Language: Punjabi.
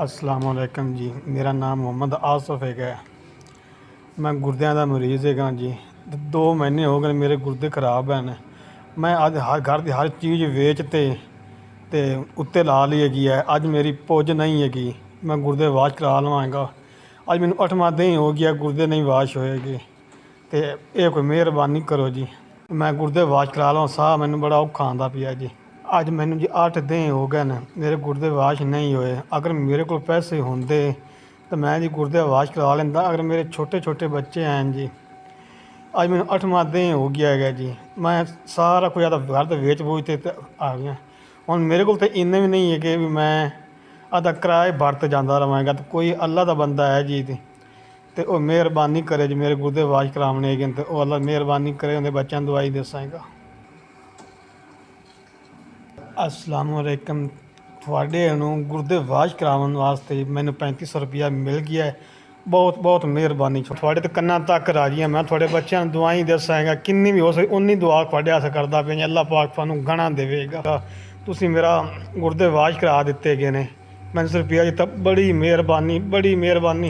अस्सलाम वालेकुम जी। मेरा नाम मोहम्मद आसफ है। मैं गुर्दियां ਦਾ ਮਰੀਜ਼ ਹੈਗਾ ਜੀ। 2 ਮਹੀਨੇ ਹੋ ਗਏ ਮੇਰੇ ਗੁਰਦੇ ਖਰਾਬ ਹਨ। ਮੈਂ ਅੱਜ ਹਰ ਘਰ ਦੀ ਹਰ ਚੀਜ਼ ਵੇਚ ਤੇ ਉੱਤੇ ਲਾ ਲਈ ਹੈਗੀ ਹੈ। ਅੱਜ ਮੇਰੀ ਪੁੱਜ ਨਹੀਂ ਹੈਗੀ, ਮੈਂ ਗੁਰਦੇ ਵਾਸ਼ ਕਰਾ ਲਵਾਂਗਾ। ਅੱਜ ਮੈਨੂੰ 8ਵਾਂ ਦਿਨ ਹੋ ਗਿਆ ਗੁਰਦੇ ਨਹੀਂ ਵਾਸ਼ ਹੋਏਗੇ, ਤੇ ਇਹ ਕੋਈ ਮਿਹਰਬਾਨੀ ਕਰੋ ਜੀ। ਮੈਂ ਗੁਰਦੇ ਵਾਸ਼ ਕਰਾ ਲਵਾਂ, ਸਾਹ ਮੈਨੂੰ ਬੜਾ ਔਖਾ ਆਉਂਦਾ ਪਿਆ ਜੀ। ਅੱਜ ਮੈਨੂੰ ਜੀ 8 ਦਿਨ ਹੋ ਗਏ ਨੇ ਮੇਰੇ ਗੁਰਦੇ ਵਾਸ਼ ਨਹੀਂ ਹੋਏ। ਅਗਰ ਮੇਰੇ ਕੋਲ ਪੈਸੇ ਹੁੰਦੇ ਤਾਂ ਮੈਂ ਜੀ ਗੁਰਦੇ ਵਾਸ਼ ਕਰਾ ਲੈਂਦਾ। ਅਗਰ ਮੇਰੇ ਛੋਟੇ ਛੋਟੇ ਬੱਚੇ ਹਨ ਜੀ, ਅੱਜ ਮੈਨੂੰ 8ਵਾਂ ਦਿਨ ਹੋ ਗਿਆ ਹੈਗਾ ਜੀ। ਮੈਂ ਸਾਰਾ ਕੁਝ ਆਪਦਾ ਘਰ ਦਾ ਵੇਚ ਬੂਝ ਤੇ ਆ ਗਿਆ। ਹੁਣ ਮੇਰੇ ਕੋਲ ਤਾਂ ਇੰਨੇ ਵੀ ਨਹੀਂ ਹੈਗੇ ਵੀ ਮੈਂ ਆਪਦਾ ਕਿਰਾਏ ਵਰਤ ਜਾਂਦਾ ਰਹਾਂਗਾ। ਤੇ ਕੋਈ ਅੱਲਾ ਦਾ ਬੰਦਾ ਹੈ ਜੀ ਤੇ ਉਹ ਮਿਹਰਬਾਨੀ ਕਰੇ ਜੀ। ਮੇਰੇ ਗੁਰਦੇ ਵਾਸ਼ ਕਰਾਉਣੇ ਹੈਗੇ ਤੇ ਉਹ ਅੱਲਾ ਮਿਹਰਬਾਨੀ ਕਰੇ, ਉਹਦੇ ਬੱਚਿਆਂ ਨੂੰ ਦਵਾਈ ਦੇਸਾਂਗਾ। अस्सलाम वालेकुम। ਤੁਹਾਡੇ ਨੂੰ ਗੁਰਦੇ ਵਾਸ਼ ਕਰਾਉਣ ਵਾਸਤੇ ਮੈਨੂੰ 3500 ਰੁਪਇਆ ਮਿਲ ਗਿਆ ਹੈ। ਬਹੁਤ ਬਹੁਤ ਮਿਹਰਬਾਨੀ। ਤੁਹਾਡੇ ਤੇ ਕੰਨਾਂ ਤੱਕ ਰਾਜੀ ਹਾਂ। ਮੈਂ ਤੁਹਾਡੇ ਬੱਚਿਆਂ ਨੂੰ ਦੁਆਈ ਦੱਸਾਂਗਾ, ਕਿੰਨੀ ਵੀ ਹੋ ਸਕੇ ਉਨੀ ਦੁਆ ਤੁਹਾਡੇ ਹੱਥ ਕਰਦਾ ਪਿਆ। ਅੱਲਾਹ ਪਾਕ ਤੁਹਾਨੂੰ ਗਣਾ ਦੇਵੇਗਾ। ਤੁਸੀਂ ਮੇਰਾ ਗੁਰਦੇ ਵਾਸ਼ ਕਰਾ ਦਿੱਤੇ ਗਏ ਨੇ। 3500 ਰੁਪਇਆ ਜੀ ਤਾਂ ਬੜੀ ਮਿਹਰਬਾਨੀ, ਬੜੀ ਮਿਹਰਬਾਨੀ।